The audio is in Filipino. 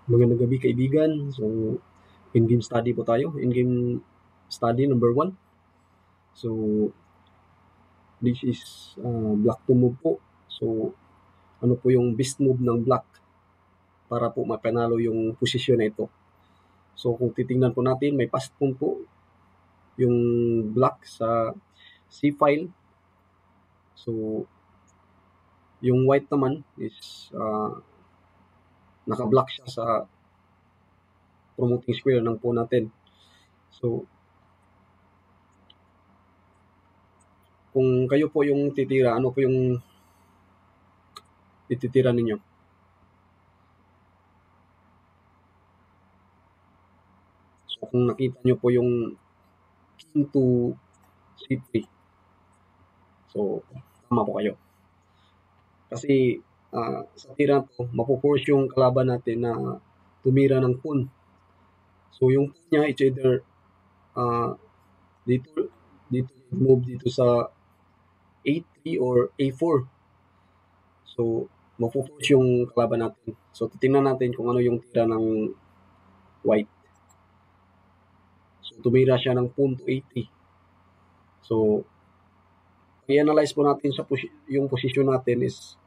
Magandang gabi kaibigan. So, in-game study po tayo. In-game study number 1. So, this is black to move po. So, ano po yung best move ng black para po mapanalo yung posisyon na ito. So, kung titingnan po natin, may passed pawn po yung black sa c-file. So, yung white naman is naka-block siya sa promoting square ng pawn natin. So, kung kayo po yung titira, ano po yung ititira ninyo? So, kung nakita nyo po yung king to c3, so, tama po kayo. Kasi sa tira to, mapuforce yung kalaban natin na tumira ng pawn. So, yung pawn niya, it's either dito move dito sa a3 or a4. So, mapuforce yung kalaban natin. So, titingnan natin kung ano yung tira ng white. So, tumira siya ng pawn to a3. So, i-analyze po natin sa yung position natin is